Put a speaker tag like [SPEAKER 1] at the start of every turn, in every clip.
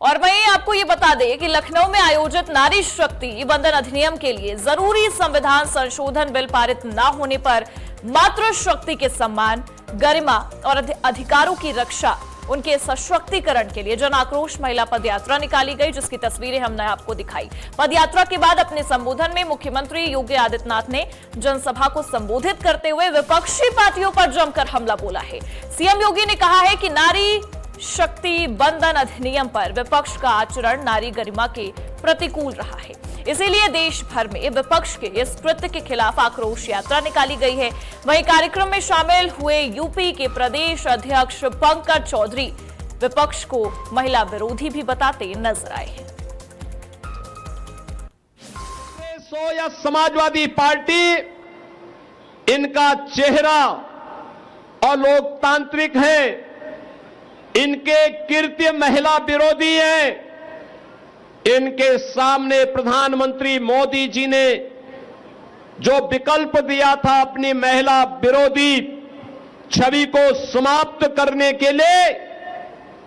[SPEAKER 1] और वहीं आपको ये बता दें कि लखनऊ में आयोजित नारी शक्ति बंधन अधिनियम के लिए जरूरी संविधान संशोधन बिल पारित न होने पर मातृशक्ति के सम्मान, गरिमा और अधिकारों की रक्षा, उनके सशक्तिकरण के लिए जन आक्रोश महिला पदयात्रा निकाली गई, जिसकी तस्वीरें हमने आपको दिखाई। पदयात्रा के बाद अपने संबोधन में मुख्यमंत्री योगी आदित्यनाथ ने जनसभा को संबोधित करते हुए विपक्षी पार्टियों पर जमकर हमला बोला है। सीएम योगी ने कहा है कि नारी शक्ति बंधन अधिनियम पर विपक्ष का आचरण नारी गरिमा के प्रतिकूल रहा है, इसीलिए देश भर में विपक्ष के इस कृत्य के खिलाफ आक्रोश यात्रा निकाली गई है। वहीं कार्यक्रम में शामिल हुए यूपी के प्रदेश अध्यक्ष पंकज चौधरी विपक्ष को महिला विरोधी भी बताते नजर आए हैं।
[SPEAKER 2] कांग्रेस या समाजवादी पार्टी, इनका चेहरा और लोकतांत्रिक है, इनके कृत्य महिला विरोधी है। इनके सामने प्रधानमंत्री मोदी जी ने जो विकल्प दिया था अपनी महिला विरोधी छवि को समाप्त करने के लिए,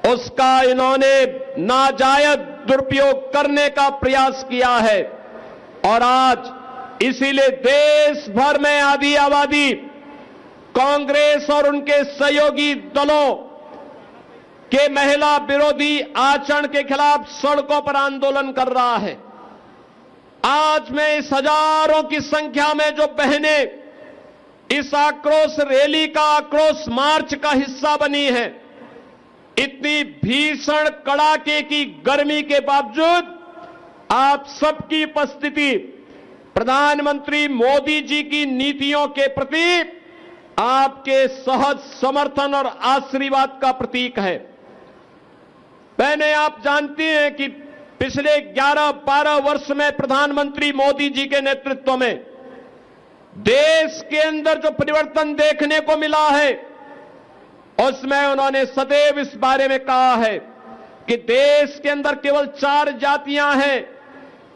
[SPEAKER 2] उसका इन्होंने नाजायज दुरुपयोग करने का प्रयास किया है। और आज इसीलिए देश भर में आधी आबादी कांग्रेस और उनके सहयोगी दलों के महिला विरोधी आचरण के खिलाफ सड़कों पर आंदोलन कर रहा है। आज मैं इस हजारों की संख्या में जो बहनें इस आक्रोश रैली का, आक्रोश मार्च का हिस्सा बनी है, इतनी भीषण कड़ाके की गर्मी के बावजूद आप सबकी उपस्थिति प्रधानमंत्री मोदी जी की नीतियों के प्रति आपके सहज समर्थन और आशीर्वाद का प्रतीक है। बहनें, आप जानती हैं कि पिछले 11-12 वर्ष में प्रधानमंत्री मोदी जी के नेतृत्व में देश के अंदर जो परिवर्तन देखने को मिला है, उसमें उन्होंने सदैव इस बारे में कहा है कि देश के अंदर केवल 4 जातियां हैं।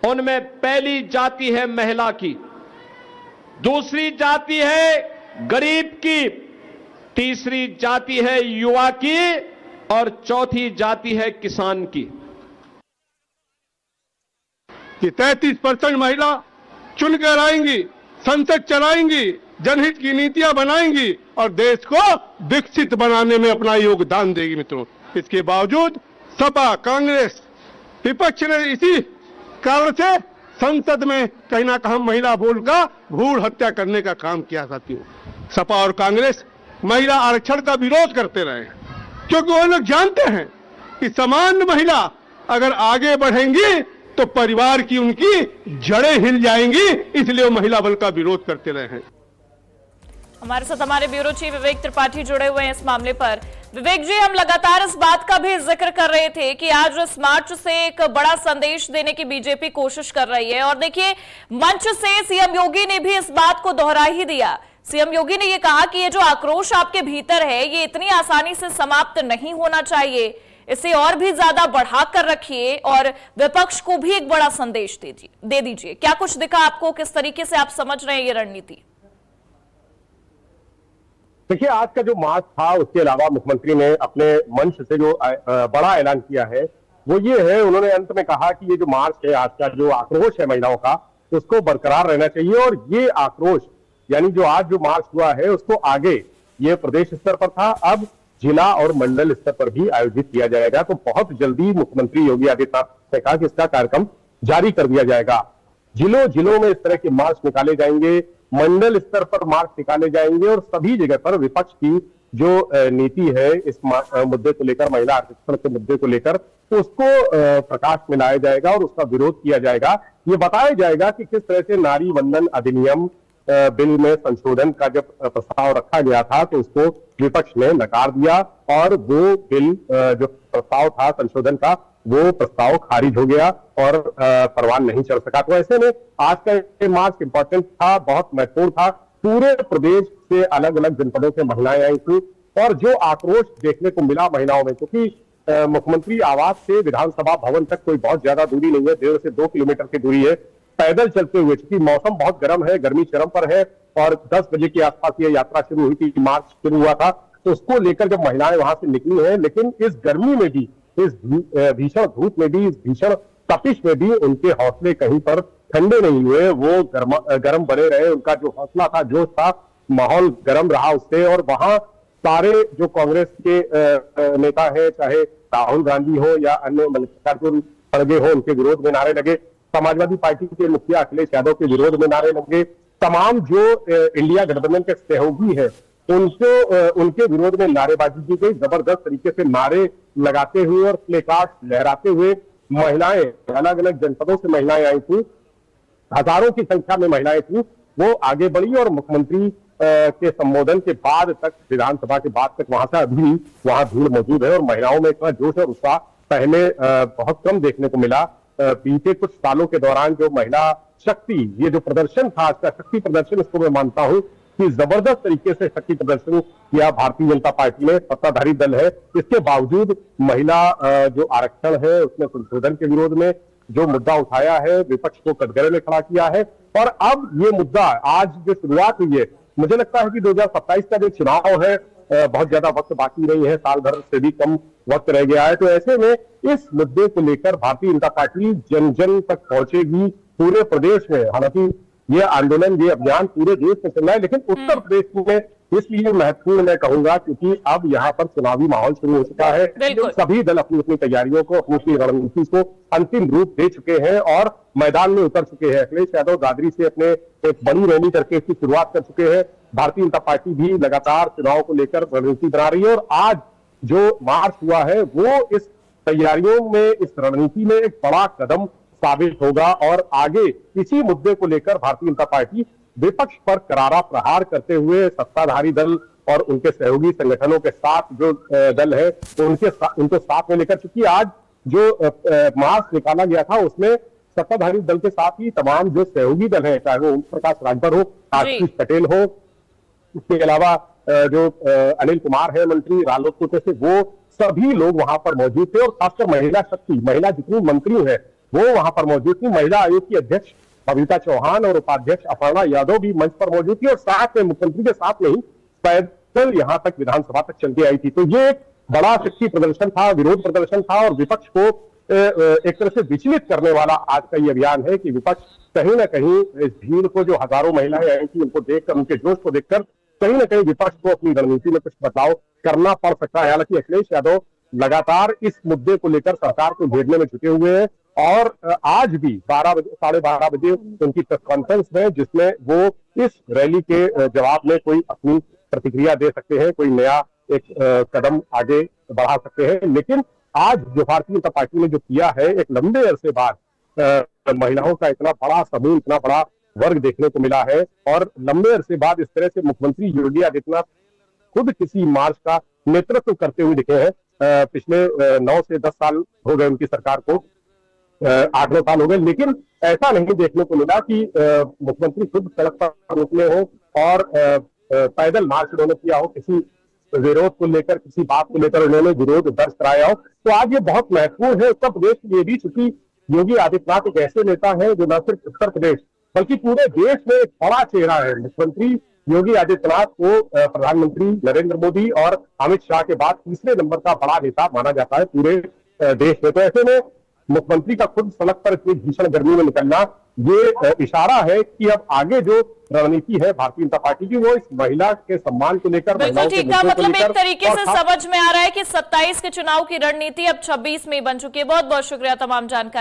[SPEAKER 2] उनमें पहली जाति है महिला की, दूसरी जाति है गरीब की, तीसरी जाति है युवा की और चौथी जाति है किसान की।
[SPEAKER 3] कि 33% महिला चुनकर आएंगी, संसद चलाएंगी, जनहित की नीतियां बनाएंगी और देश को विकसित बनाने में अपना योगदान देगी। मित्रों, इसके बावजूद सपा, कांग्रेस, विपक्ष ने इसी कारण से संसद में कहीं ना कहीं महिला बोल का भ्रूण हत्या करने का काम किया। साथियों, सपा और कांग्रेस महिला आरक्षण का विरोध करते रहे, क्योंकि वो लोग जानते हैं कि समान महिला अगर आगे बढ़ेंगी तो परिवार की उनकी जड़ें हिल जाएंगी, इसलिए वो महिला बल का विरोध करते रहे हैं।
[SPEAKER 1] हमारे साथ हमारे ब्यूरो चीफ विवेक त्रिपाठी जुड़े हुए हैं इस मामले पर। विवेक जी, हम लगातार इस बात का भी जिक्र कर रहे थे कि आज इस मार्च से एक बड़ा संदेश देने की बीजेपी कोशिश कर रही है, और देखिए मंच से सीएम योगी ने भी इस बात को दोहरा ही दिया। सीएम योगी ने यह कहा कि ये जो आक्रोश आपके भीतर है, ये इतनी आसानी से समाप्त नहीं होना चाहिए, इसे और भी ज्यादा बढ़ाकर रखिए और विपक्ष को भी एक बड़ा संदेश दे दीजिए। क्या कुछ दिखा आपको, किस तरीके से आप समझ रहे हैं ये रणनीति?
[SPEAKER 4] देखिए, आज का जो मार्च था, उसके अलावा मुख्यमंत्री ने अपने मंच से जो बड़ा ऐलान किया है वो ये है, उन्होंने अंत में कहा कि ये जो मार्च है, आज का जो आक्रोश है महिलाओं का, उसको बरकरार रहना चाहिए और ये आक्रोश यानी जो आज जो मार्च हुआ है उसको आगे ये प्रदेश स्तर पर था, अब जिला और मंडल स्तर पर भी आयोजित किया जाएगा। तो बहुत जल्दी मुख्यमंत्री योगी आदित्यनाथ ने कहा कि इसका कार्यक्रम जारी कर दिया जाएगा। जिलों में इस तरह के मार्च निकाले जाएंगे, मंडल स्तर पर मार्च निकाले जाएंगे और सभी जगह पर विपक्ष की जो नीति है इस मुद्दे को लेकर, महिला आरक्षण के मुद्दे को लेकर, उसको प्रकाश में लाया जाएगा और उसका विरोध किया जाएगा। ये बताया जाएगा कि किस तरह से नारी बंधन अधिनियम बिल में संशोधन का जब प्रस्ताव रखा गया था तो उसको विपक्ष ने नकार दिया और वो बिल जो प्रस्ताव था संशोधन का, वो प्रस्ताव खारिज हो गया और परवान नहीं चल सका। तो ऐसे में आज का ये मार्च इंपॉर्टेंट था, बहुत महत्वपूर्ण था। पूरे प्रदेश से अलग अलग जनपदों से महिलाएं आई थी और जो आक्रोश देखने को मिला महिलाओं में, क्योंकि मुख्यमंत्री आवास से विधानसभा भवन तक कोई बहुत ज्यादा दूरी नहीं है, 1.5 से 2 किलोमीटर की दूरी है। पैदल चलते हुए, क्योंकि मौसम बहुत गर्म है, गर्मी चरम पर है और 10 बजे के आसपास ये यात्रा शुरू हुई थी, मार्च शुरू हुआ था, तो उसको लेकर जब महिलाएं वहां से निकली हैं, लेकिन इस गर्मी में भी भीषण धूप में भी, इस भीषण तपिश में भी उनके हौसले कहीं पर ठंडे नहीं हुए। वो गर्म बने रहे। उनका जो हौसला था, जोश था, माहौल गर्म रहा उससे। और वहां सारे जो कांग्रेस के नेता हैं, चाहे राहुल गांधी हो या अन्य मल्लिकार्जुन खड़गे हो, उनके विरोध में नारे लगे। समाजवादी पार्टी के मुखिया अखिलेश यादव के विरोध में नारे लगे। तमाम जो इंडिया गठबंधन के सहयोगी है उनके विरोध में नारेबाजी की गई। जबरदस्त तरीके से नारे लगाते हुए और प्लेकार्ड लहराते हुए महिलाएं, अलग अलग जनपदों से महिलाएं आई थी, हजारों की संख्या में महिलाएं थी, वो आगे बढ़ी और मुख्यमंत्री के संबोधन के बाद तक, विधानसभा के बाद तक वहां से अभी भी वहां भीड़ मौजूद है। और महिलाओं में इतना जोश और उत्साह पहले बहुत कम देखने को मिला। बीते कुछ सालों के दौरान जो महिला शक्ति, ये जो प्रदर्शन था आज का शक्ति प्रदर्शन, इसको मैं मानता हूं कि जबरदस्त तरीके से शक्ति प्रदर्शन किया भारतीय जनता पार्टी ने। सत्ताधारी दल है, इसके बावजूद महिला जो आरक्षण है उसमें संशोधन के विरोध में जो मुद्दा उठाया है, विपक्ष को कटघरे में खड़ा किया है। और अब ये मुद्दा आज जो शुरुआत हुई है, मुझे लगता है कि 2027 का जो चुनाव है, बहुत ज्यादा वक्त बाकी नहीं है, साल भर से भी कम वक्त रह गया है। तो ऐसे में इस मुद्दे को लेकर भारतीय जनता पार्टी जन जन तक पहुंचेगी पूरे प्रदेश में। हालांकि ये आंदोलन, ये अभियान पूरे देश में चल रहा है, लेकिन उत्तर प्रदेश में इसलिए महत्वपूर्ण मैं कहूंगा क्योंकि अब यहाँ पर चुनावी माहौल शुरू हो चुका है। सभी दल अपनी अपनी तैयारियों को, अपनी रणनीति को अंतिम रूप दे चुके हैं और मैदान में उतर चुके हैं। अखिलेश यादव दादरी से अपने एक बड़ी रैली करके इसकी शुरुआत कर चुके हैं। भारतीय जनता पार्टी भी लगातार चुनाव को लेकर रणनीति बना रही है और आज जो मार्च हुआ है वो इस तैयारियों में, इस रणनीति में एक बड़ा कदम साबित होगा। और आगे इसी मुद्दे को लेकर भारतीय जनता पार्टी विपक्ष पर करारा प्रहार करते हुए सत्ताधारी दल और उनके सहयोगी संगठनों के साथ जो दल है उनको साथ में लेकर, चूंकि आज जो मार्च निकाला गया था उसमें सत्ताधारी दल के साथ ही तमाम जो सहयोगी दल है, चाहे वो ओम प्रकाश राजभर हो, आशीष पटेल हो, इसके अलावा जो अनिल कुमार है मंत्री रालोद कोटे से, वो सभी लोग वहां पर मौजूद थे। और खासकर महिला शक्ति, महिला जितनी मंत्री है वो वहां पर मौजूद थी। महिला आयोग की अध्यक्ष बबीता चौहान और उपाध्यक्ष अपर्णा यादव भी मंच पर मौजूद थी और साथ में मुख्यमंत्री के साथ में ही पैदल यहां तक विधानसभा तक चल के आई थी। तो ये एक बड़ा शक्ति प्रदर्शन था, विरोध प्रदर्शन था और विपक्ष को एक तरह से विचलित करने वाला आज का ये अभियान है कि विपक्ष कहीं ना कहीं इस भीड़ को, जो हजारों महिलाएं आई थी, उनको देखकर, उनके जोश को देखकर कहीं ना कहीं विपक्ष को अपनी रणनीति में कुछ बदलाव करना पड़ सकता है। हालांकि अखिलेश यादव लगातार इस मुद्दे को लेकर सरकार को घेरने में जुटे हुए हैं और आज भी 12 बजे, 12:30 बजे उनकी प्रेस कॉन्फ्रेंस में, जिसमें वो इस रैली के जवाब में कोई अपनी प्रतिक्रिया दे सकते हैं, कोई नया एक कदम आगे बढ़ा सकते हैं। लेकिन आज जो भारतीय जनता पार्टी ने जो किया है, एक लंबे अरसे बाद महिलाओं का इतना बड़ा समूह, इतना बड़ा वर्ग देखने को मिला है और लंबे अरसे बाद इस तरह से मुख्यमंत्री योगी आदित्यनाथ खुद किसी मार्च का नेतृत्व करते हुए दिखे हैं। पिछले 9 से 10 साल हो गए उनकी सरकार को, 8-9 साल हो गए, लेकिन ऐसा नहीं देखने को मिला कि मुख्यमंत्री खुद सड़क पर निकले हो और पैदल मार्च उन्होंने किया हो, किसी विरोध को लेकर, किसी बात को लेकर उन्होंने विरोध दर्ज कराया हो। तो आज ये बहुत महत्वपूर्ण है उत्तर प्रदेश के लिए भी, क्योंकि योगी आदित्यनाथ एक ऐसे नेता है जो न सिर्फ उत्तर प्रदेश बल्कि पूरे देश में एक बड़ा चेहरा है। मुख्यमंत्री योगी आदित्यनाथ को प्रधानमंत्री नरेंद्र मोदी और अमित शाह के बाद तीसरे नंबर का बड़ा नेता माना जाता है पूरे देश में। तो ऐसे में मुख्यमंत्री का खुद सड़क पर इतनी भीषण गर्मी में निकलना, ये इशारा है कि अब आगे जो रणनीति है भारतीय जनता पार्टी की, वो इस महिला के सम्मान को लेकर,
[SPEAKER 1] बिल्कुल ठीक है। मतलब एक तरीके से समझ में आ रहा है कि 27 के चुनाव की रणनीति अब 26 में बन चुकी है। बहुत बहुत शुक्रिया तमाम जानकारी